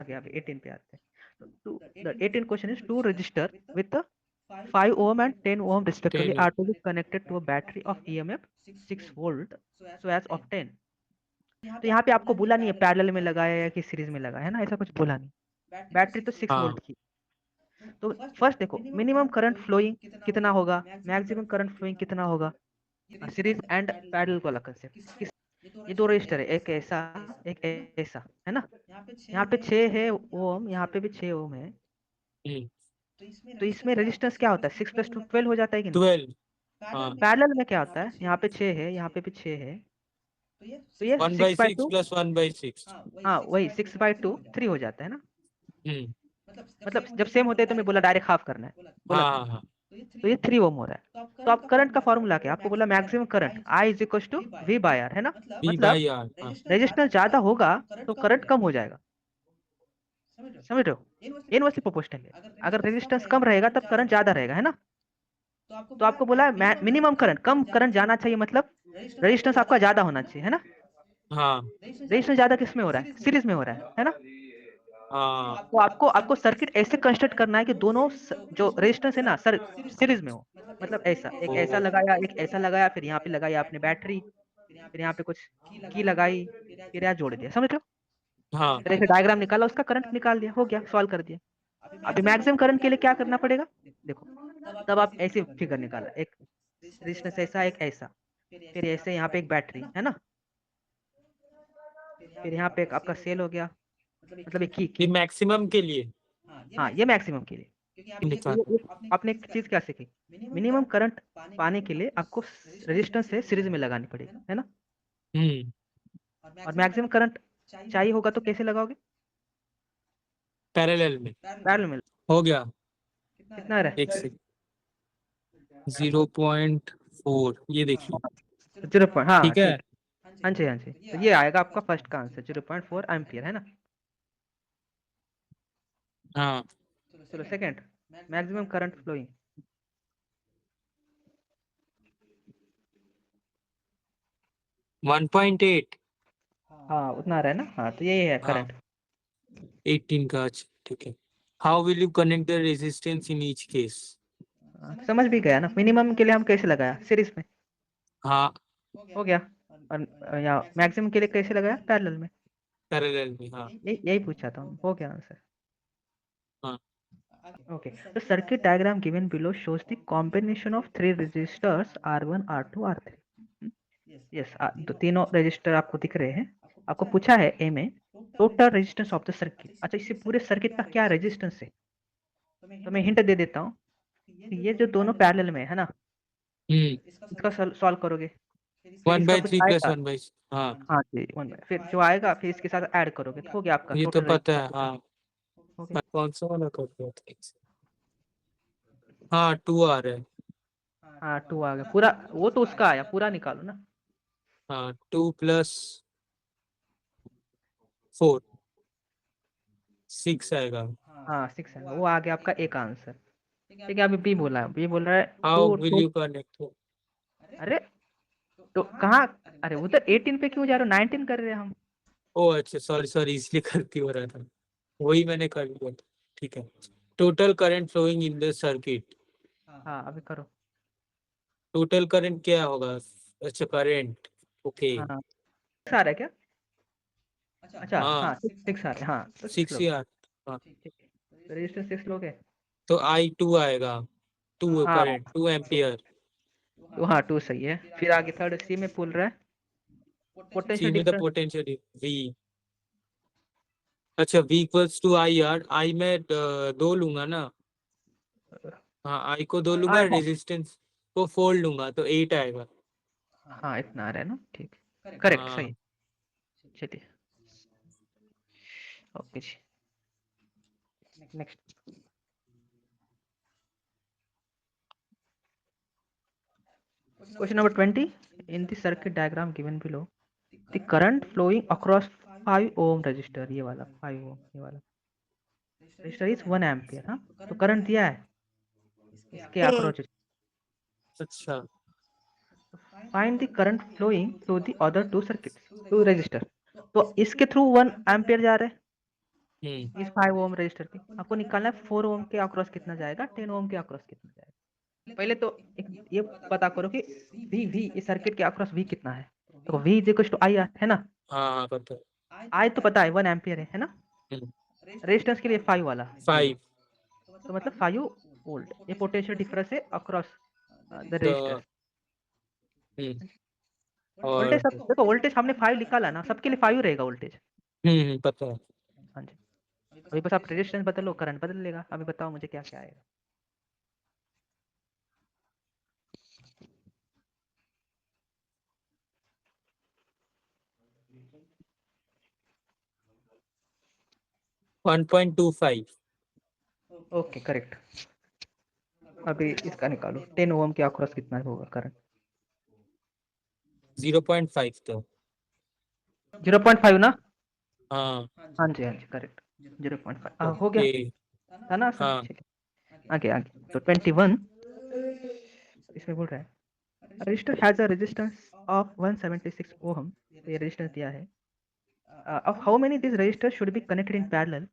गया, अभी 18 पे आते हैं। तो the 18 question is two resistor with 5 ohm and 10 ohm respectively 10 are to be connected to a battery of EMF 6 volt so as obtain। तो यहाँ पे आपको बोला नहीं है पैरेलल में लगाया या कि सीरीज में लगाया है ना, ऐसा कुछ बोला नहीं। बैटरी तो 6 हाँ वोल्ट की। तो फर्स्ट देखो मिनिमम करंट फ्लोइंग कितना होगा, मैक्सिमम करंट फ्लोइंग कितना होगा, सीरीज एंड पैरेलल को अलग कंसेप्ट किस। ये दो रजिस्टर है, एक ऐसा एक ऐसा है ना। यहाँ पे 6 है ओम, यहाँ पे भी 6 ओम है। तो इसमें रेजिस्टेंस क्या होता है, 6 + 2 12 हो जाता है कि नहीं। 12। हाँ पैरेलल में क्या होता है, यहाँ पे 6 है, यहाँ पे भी 6 है। तो ये वन बाई 6/2, सिक्स प्लस 1/6। हाँ वही 6/2 3 हो जाता है ना। हम्म। मतलब जब सेम होते हैं तो मैं बोला डायरेक्ट हाफ करना है, बोला हाँ था। हाँ हाँ। तो ये 3 ओम हो रहा है। तो आप करंट का फॉर्मूला क्या, आपको बोला maximum current I is equal to V/R है ना। बी मतलब बाई आर हाँ। रेजिस्टेंस ज्यादा होगा तो करंट कम हो जाएगा, समझ रहे हो। इनवर्सली प्रोपोर्शनल है। अगर रेजिस्टेंस कम रहेगा तब करंट ज्यादा रहेगा है ना। तो आपको बोला है मिनिमम करंट, कम करंट जाना चाहिए, मतलब रेजिस्टेंस आपका ज्यादा होना चाहिए है ना। हाँ रेजिस्टेंस ज्यादा किस में हो रहा है, सीरीज में हो रहा है ना। हाँ। तो आपको आपको सर्किट ऐसे कंस्ट्रक्ट करना है कि दोनों जो रेजिस्टेंस है ना सर सीरीज में हो। मतलब ऐसा एक ऐसा ओ लगाया, एक ऐसा लगाया, फिर यहाँ पे लगाया आपने बैटरी, फिर यहाँ पे कुछ की लगाई, फिर यहाँ जोड़ दिया, समझ रहे हो। हाँ। फिर ऐसे डायग्राम निकाला, उसका करंट निकाल दिया, हो गया, सॉल्व कर दिया। अभी मैक्सिमम करंट के लिए क्या करना पड़ेगा, देखो तब आप ऐसे फिगर निकाला, एक रेजिस्टेंस ऐसा एक ऐसा, फिर ऐसे यहाँ पे एक बैटरी है ना, फिर यहाँ पे एक आपका सेल हो गया, मतलब एक ये की। मैक्सिमम के लिए हाँ ये मैक्सिमम के लिए। क्योंकि निकाल। आपने एक चीज क्या सीखी, मिनिमम करंट पाने के लिए आपको रेजिस्टेंस से सीरीज में लगानी पड़ेगी है ना। हम्म। और मैक्सिमम करंट चाहिए होगा तो कैसे लगाओगे, पैरेलल में। पैरेलल में। हो गया। कितना रहा एक से 0.4 ये देखिए। 0 हाँ ठीक है। ठीक। हाँ जी हाँ जी, तो ये आएगा आपका फर्स्ट का आंसर 0.4 एम्पियर है ना। हाँ चलो सेकंड, मैक्सिमम करंट फ्लोइंग। 1.8। हाँ उतना रहा है ना, हाँ तो यही है हाँ करंट। 18 का अच्छा, ठीक है। How will you connect the resistance in each case. समझ भी गया ना, मिनिमम के लिए हम कैसे लगाया सीरीज में, हाँ हो गया। और या मैक्सिमम के लिए कैसे लगाया पैरेलल में, पैरेलल में हाँ। यही पूछा था, हो गया आंसर। हाँ okay, the circuit diagram given below shows the combination of three resistors R1 R2 R3। Yes, तो तीनों रजिस्टर आपको दिख रहे हैं। आपको पूछा है ए में total resistance of the circuit. अच्छा इसे पूरे सर्किट का क्या रेजिस्टेंस है, तो मैं हिंट दे देता हूँ कि ये जो दोनों पैरेलल में है ना, हम्म। इसका सॉल्व करोगे, फिर वन इसका बाई कुछ थ्री प्लस आएगा। वन बाई हाँ। हाँ जी, फिर जो आएगा फिर इसके साथ ऐड करोगे तो हो गया आपका ये तो टोटल पता है रेजिस्टेंस। हाँ। हो गया। पर कौन सा वाला कर रहे थे। हाँ 2 आ रहा है। हाँ 2 आ गया पूरा, वो तो उसका आया, पूरा निकालो ना। हाँ 2 + 4 6 आएगा। हाँ 6 है, वो आ गया आपका एक आंसर। ठीक है, अभी बी बोला, बी बोल रहा है how to will to. You connect. अरे तो कहाँ, अरे उधर 18 पे क्यों जा रहे हो, 19 कर रहे हैं हम। ओ अच्छा सॉरी सॉरी, इसलिए करती हो रहा था। वही मैंने कर लिया था। ठीक है। Total current flowing in the circuit. हाँ अभी करो। टोटल करंट क्या होगा। अच्छा करंट। ओके। हाँ 6 आ रहा है क्या, अच्छा हाँ हाँ 6 आ रहा है, हाँ तो 6 6 लोगे। यार। हाँ ठीक है, तो रजिस्टर 6 लोगे। तो I2 आएगा। 2 हाँ करंट 2 एम्पियर। तो हाँ 2 सही है, फिर आगे थर्ड सी में बोल रहा है सी पोटेंशियल में द डिफरेंस। Potential V। अच्छा V = I यार, I में 2 लूंगा ना। हाँ I को 2 लूंगा, हाँ हाँ रेजिस्टेंस को 4 लूंगा तो 8 आएगा। हाँ इतना आ रहा है ना, ठीक है करेक्ट हाँ सही। चलिए ओके जी, next question number 20। In the circuit diagram given below the current flowing across 5 ohm resistor, ये वाला 5 ओम ये वाला रजिस्टर इज 1 एम्पियर। हाँ तो करंट दिया है इसके अक्रॉच। अच्छा। Find the current flowing through the other two circuits two resistor. तो इसके थ्रू 1 एम्पियर जा रहा है, इस 5 ओम रजिस्टर की आपको निकालना है 4 ओम के अक्रॉस कितना जाएगा, 10 ओम के अक्रॉस कितना जाएगा। पहले तो एक ये पता करो कि वी इस सर्किट के अक्रॉस वी कितना है। तो वी इज इक्वल टू आई है ना। हाँ पता है। आई तो पता है 1 एम्पियर है ना। रेजिस्टेंस के लिए 5 वाला 5 तो मतलब 5 वोल्ट ये पोटेंशियल डिफरेंस है across the the resistors. Voltage और सब देखो, वोल्टेज हमने 5 निकाला ना, सबके लिए 5 रहेगा वोल्टेज। पता है। हाँ जी, अभी बस आप रेजिस्टेंस बदलो, करंट बदल लेगा। अभी बताओ मुझे क्या क्या आएगा। 1.25 ओके करेक्ट। अभी इसका निकालो 10 ओम के अक्रॉस कितना होगा करंट। 0.5 तो 0.5 ना। हाँ हाँ जी करेक्ट 0.5 हो गया ओके था ना आसान। हाँ चलिए आगे आगे तो 21 इसमें बोल रहा है register has a resistance of 176 ओम। ये रेजिस्टेंस दिया है। of how many these resistors should be connected in parallel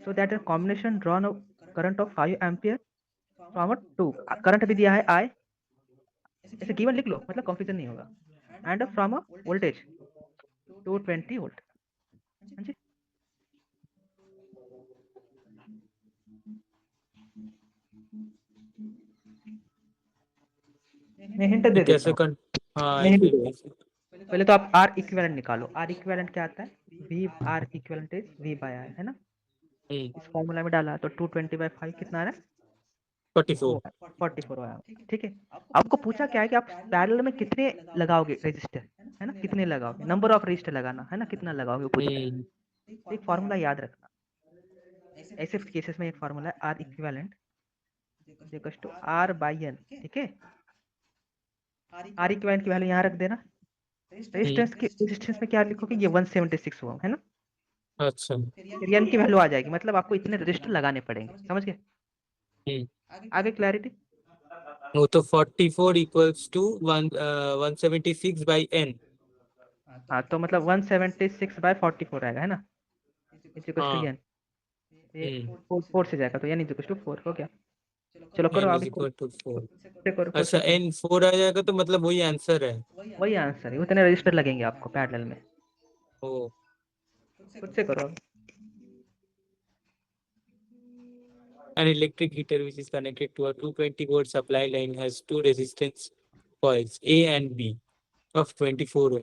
so that a combination drawn of current of 5 ampere from a 2 current भी दिया है I, ऐसे गिवन लिख लो मतलब कंफ्यूजन नहीं होगा। And from a voltage 220 volt. हाँ जी मैं हिंट ये दे देता कैसे हूँ। कर हाँ मैं एक हिंट दे मिनट पहले तो आप R इक्विवेलेंट निकालो। R इक्विवेलेंट क्या आता है, V R equivalent is V by R है ना। इस फॉर्मूला में डाला तो 220/5 कितना आ रहा है 44 44 आया। ठीक है, आपको पूछा क्या है कि आप पैरेलल में कितने लगाओगे रेजिस्टर, है ना, कितने लगाओगे, नंबर ऑफ रेजिस्टर लगाना है ना, कितना लगाओगे वो पूछा है। तो एक फार्मूला याद रखना। ऐसे केसेस में एक फार्मूला है R equivalent equals to R by N. ठीक है, आर इक्विवेलेंट की वैल्यू यहाँ रख देना। रेजिस्टेंस में क्या लिखोगे, ये 176 ओम है ना। अच्छा फिर एन की वैल्यू आ जाएगी, मतलब आपको इतने रजिस्टर लगाने पड़ेंगे। समझ गए, आगे क्लैरिटी। वो तो 44 इक्वल्स टू 176 बाई n हाँ तो मतलब 176/44 आएगा है ना, इज इक्वल्स टू हाँ एन। ये 4 से जाएगा तो एन इज इक्वल्स टू 4 हो गया। चलो करो n आगे, इज इक्वल टू 4 खुद अच्छा से करो। n 4 आ जाएगा तो मतलब वही आंसर है। वही आंसर है, उतने रजिस्टर लगेंगे आपको पैरेलल में। ओ खुद से करो। an electric heater which is connected to a 220 volt supply line has two resistance coils A and B of 24 ohm.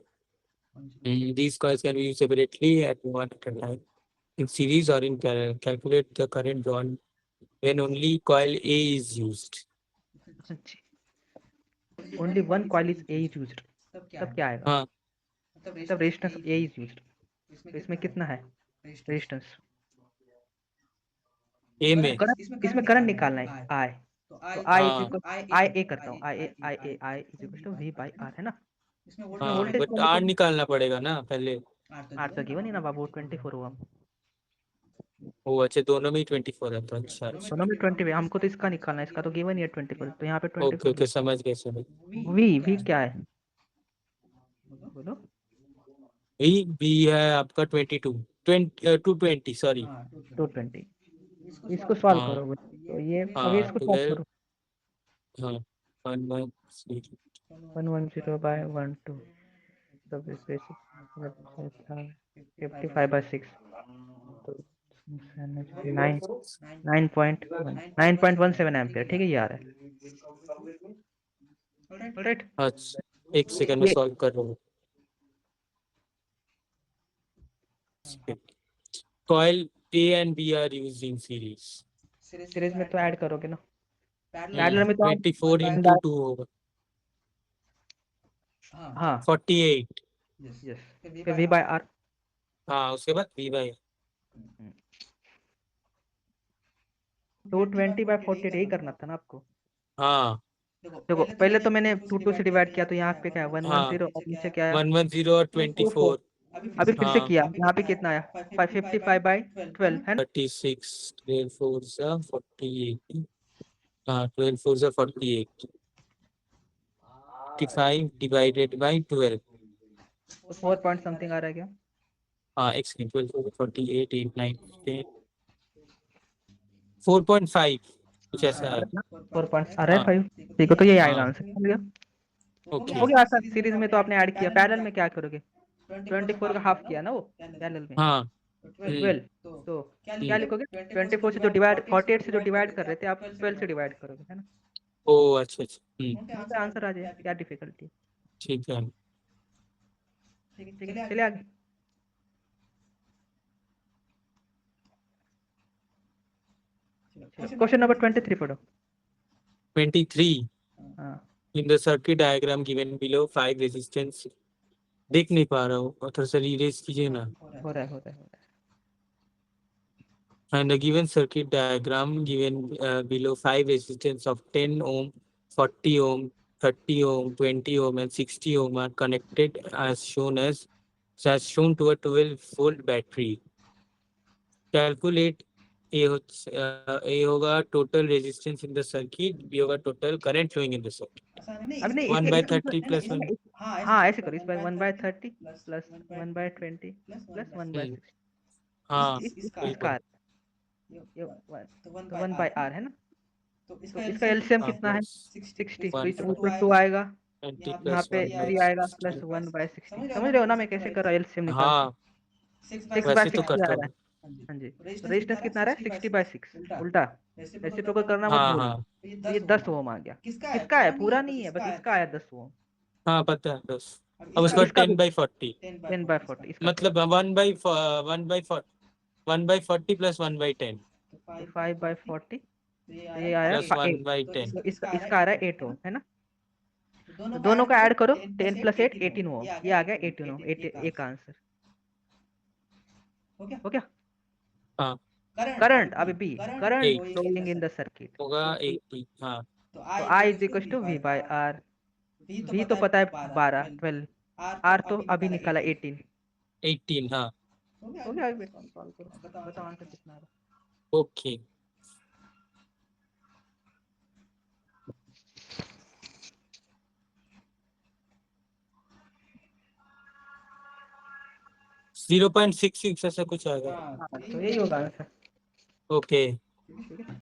These coils can be used separately at one at a time in series or in parallel. Calculate the current drawn when only coil A is used. Only one coil is a is used, तब क्या आएगा, हाँ मतलब resistance A is used. तो इसमें कितना है resistance, A में करंट, इसमें करंट निकालना है आई। तो आई इज हाँ इक्वल, आई ए करता हूँ, I is equal to V by R है ना। इसमें हाँ वोल्टेज बट R निकालना पड़ेगा ना पहले। आर तो गिवन ही ना बाबू 24 हुआ। वो अच्छे दोनों में ही 24 है तो अच्छा अच्छा दोनों में 20, हमको तो इसका निकालना है, इसका तो गिवन ही है 24, तो यहाँ पे ओके 24 ओके समझ गए समझ वी क्या है बोलो। V है आपका 22 220 सॉरी 220, इसको सॉल्व हाँ करो तो ये अभी हाँ इसको सॉल्व 12 करो। हाँ 1 1 110/12 सब स्पेस 55/6 तो 9 9.17 एम्पियर। ठीक है ये आ रहा है। ऑलराइट, अच्छा एक सेकंड में ये सॉल्व कर रहा हूँ coil A and B are used in series series में तो ऐड करोगे ना, पैरेलल में तो आप 24 करंट into 2 होगा हाँ 48 यस, फिर वी बाय आर। हाँ उसके बाद V बाई 220/48 यही करना था ना आपको। हाँ देखो पहले तो मैंने 2 से डिवाइड किया तो यहाँ पे क्या है हाँ 110 और नीचे क्या आया 110 और 24। 24 अभी फिर से हाँ किया, यहाँ पे कितना आया 555/12 है ना। 36 12 4 से 48 हाँ 12 4 से 48 55 divided by 12 तो 4 पॉइंट समथिंग आ रहा है क्या। हाँ x इक्वल टू 48 8 9 10 4.5 कुछ ऐसा है। 4 आ रहा है हाँ 5। ठीक है, तो ये आएगा हाँ आंसर। हो गया, तो ओके हो गया आंसर। सीरीज में तो आपने ऐड किया, पैरेलल में क्या करोगे? 24 का हाफ किया ना वो पैरेलल में, हाँ 12। तो क्या लिखोगे? 24 से जो डिवाइड, 48 से जो डिवाइड कर रहे थे आप, 12 से डिवाइड करोगे, है ना? ओ अच्छा अच्छा वहीं पे आंसर आ जाए, क्या डिफिकल्टी? ठीक है। ठीक है, चलिए आगे। क्वेश्चन नंबर 23 पढ़ो। 23 हाँ, in the circuit diagram given below 5 resistance देख नहीं पा रहा हूँ और थोड़ा सा रीरेज कीजिए ना। हो रहा है, हो रहा है, हो रहा है। And the given circuit diagram given below 5 resistance of 10 ohm, 40 ohm, 30 ohm, 20 ohm and 60 ohm are connected as shown to a 12 volt battery. Calculate A होगा total resistance in the circuit, B होगा total current flowing in the circuit. अब नहीं, 1 इसके by इसके 30 plus 1 हाँ ऐसे करो, इस बार 1/30 प्लस 1/20 प्लस 1/60। हाँ इसका बिल्कुल ये तो 1/r है ना? तो इसका एलसीएम हाँ कितना है? प्लस 60। तो 1 इस ऊपर 2 आएगा, 20 यहाँ प्लस पे 1 by 3 आएगा, प्लस 60 1/60। समझ रहे हो ना मैं कैसे कर रहा हूँ एलसीएम निकाल के? हाँ 6 बाय वैसे तो 60 आ करता रहा हूँ। है। हाँ जी, तो रेजिस्टेंस कितना आ रहा है? 60/6 उल्टा। रेसिप्रोकल करना मत हाँ भूलना। हाँ तो ये 10 ओम आ गया। किसका है? पूरा नहीं है, बस इसका आया 10 ओम। हाँ पता है 10। अब उसके बाद इसका भी 10/40 10/40 इसका क्या? मतलब 1/40 प्लस 1/10 तो 5/40, तो ये आया प्लस 8। 1/10 तो इसका आ रहा है 8 ओम, है ना? तो दोनों का ऐड करो, 10 + 8 18 ओम। ये आ गया 18 ओम, 8 का आंसर। हो गया? हाँ करंट अभी बी, current 8 flowing in the circuit. होगा 80 हाँ तो I is equal to V/R। V तो पता है 12 12, आर तो अभी निकाला 18। 18 हाँ हो गया, अभी बेटा सॉल्व करो, बताओ आंसर कितना आ रहा ओके 0.66 ऐसा कुछ आएगा। है। हाँ, तो यही होगा आंसर। ओके ठीक है।